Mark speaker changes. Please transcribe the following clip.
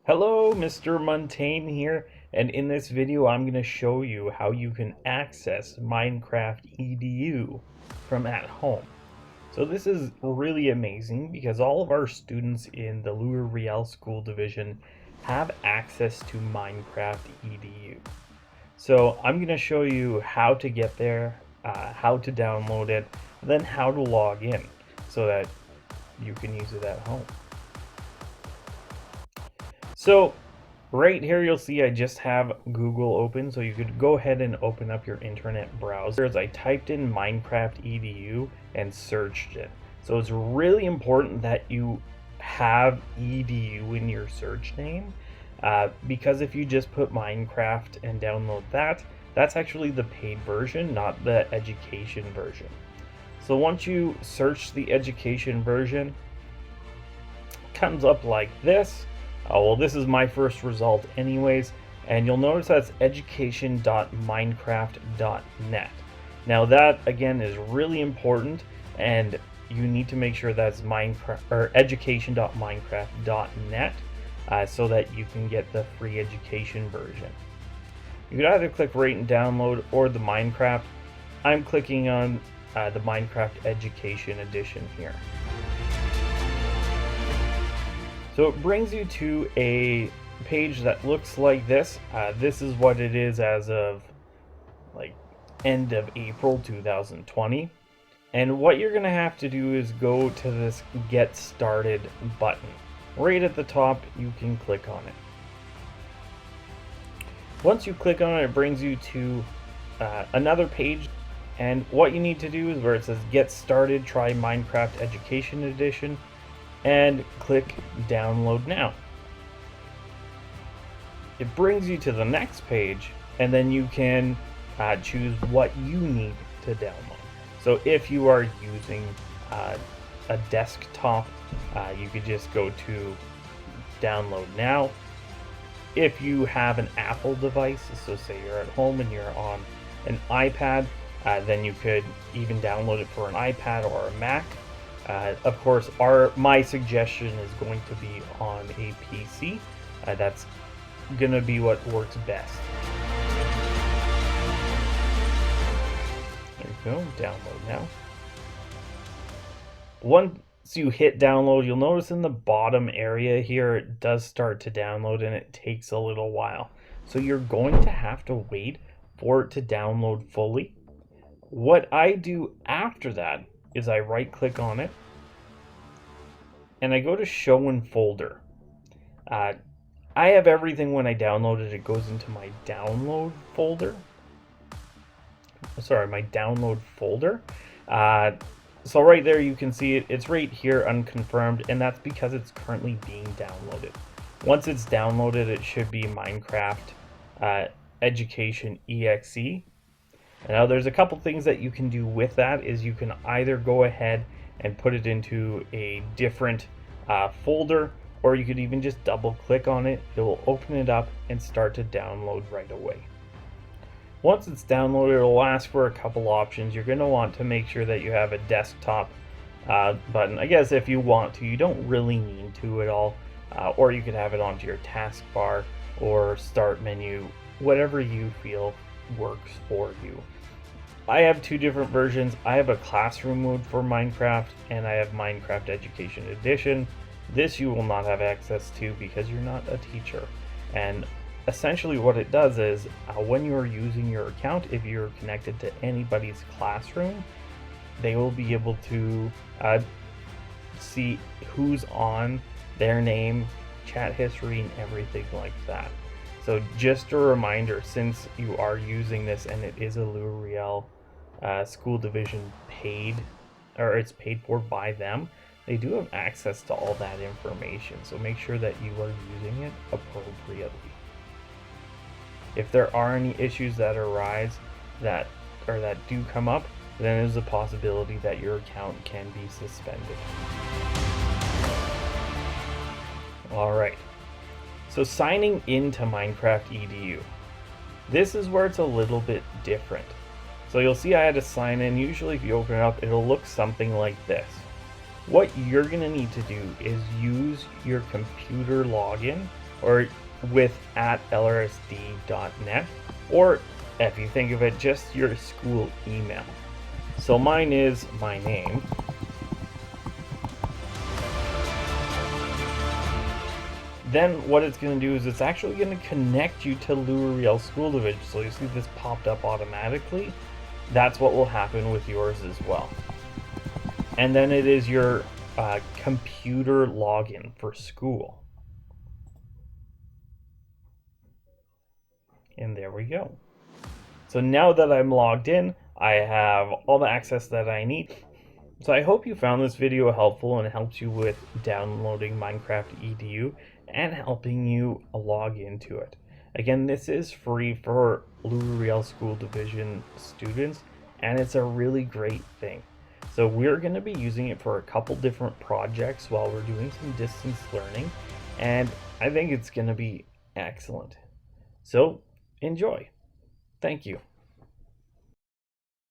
Speaker 1: Hello, Mr. Montaigne here, and in this video I'm going to show you how you can access Minecraft EDU from at home. So this is really amazing because all of our students in the LRSD School Division have access to Minecraft EDU. So I'm going to show you how to get there, how to download it, then how to log in so that you can use it at home. So right here you'll see I just have Google open, so you could go ahead and open up your internet browser. As I typed in Minecraft EDU and searched it. So it's really important that you have EDU in your search name, because if you just put Minecraft and download that, that's actually the paid version, not the education version. So once you search the education version, it comes up like this. Well, this is my first result anyways, and you'll notice that's education.minecraft.net. Now that again is really important, and you need to make sure that's Minecraft or education.minecraft.net so that you can get the free education version. You could either click rate and download or the Minecraft. I'm clicking on the Minecraft Education Edition here. So it brings you to a page that looks like this. This is what it is as of like end of April 2020. And what you're going to have to do is go to this Get Started button. Right at the top, you can click on it. Once you click on it, it brings you to another page. And what you need to do is where it says Get Started, try Minecraft Education Edition, and click download now. It brings you to the next page, and then you can choose what you need to download. So if you are using a desktop, you could just go to download now. If you have an Apple device, so say you're at home and you're on an iPad, then you could even download it for an iPad or a Mac. Of course, my suggestion is going to be on a PC. That's going to be what works best. There you go, download now. Once you hit download, you'll notice in the bottom area here, it does start to download and it takes a little while. So you're going to have to wait for it to download fully. What I do after that is I right click on it and I go to show in folder. I have everything when I download it, it goes into my download folder. Sorry, my download folder. So right there you can see it, it's right here unconfirmed, and that's because it's currently being downloaded. Once it's downloaded, it should be Minecraft Education EXE. Now there's a couple things that you can do with that. Is you can either go ahead and put it into a different folder, or you could even just double click on it. It will open it up and start to download right away. Once it's downloaded, it will ask for a couple options. You're going to want to make sure that you have a desktop button. I guess if you want to, you don't really need to at all, or you could have it onto your taskbar or start menu, whatever you feel works for you. I have two different versions. I have a classroom mode for Minecraft, and I have Minecraft Education Edition. This you will not have access to because you're not a teacher. And essentially what it does is when you're using your account, if you're connected to anybody's classroom, they will be able to see who's on, their name, chat history, and everything like that. So just a reminder, since you are using this and it is a LRSD School Division paid, or it's paid for by them, they do have access to all that information. So make sure that you are using it appropriately. If there are any issues that arise that do come up, then there's a possibility that your account can be suspended. All right. So signing into Minecraft EDU. This is where it's a little bit different. So you'll see I had to sign in. Usually if you open it up, it'll look something like this. What you're going to need to do is use your computer login or with at LRSD.net, or if you think of it, just your school email. So mine is my name, then what it's going to do is it's actually going to connect you to Louisville School Division. So you see this popped up automatically. That's what will happen with yours as well. And then it is your computer login for school. And there we go. So now that I'm logged in, I have all the access that I need. So I hope you found this video helpful and helps you with downloading Minecraft EDU and helping you log into it. Again, this is free for Louisville School Division students, and it's a really great thing. So we're going to be using it for a couple different projects while we're doing some distance learning, and I think it's going to be excellent. So enjoy. Thank you.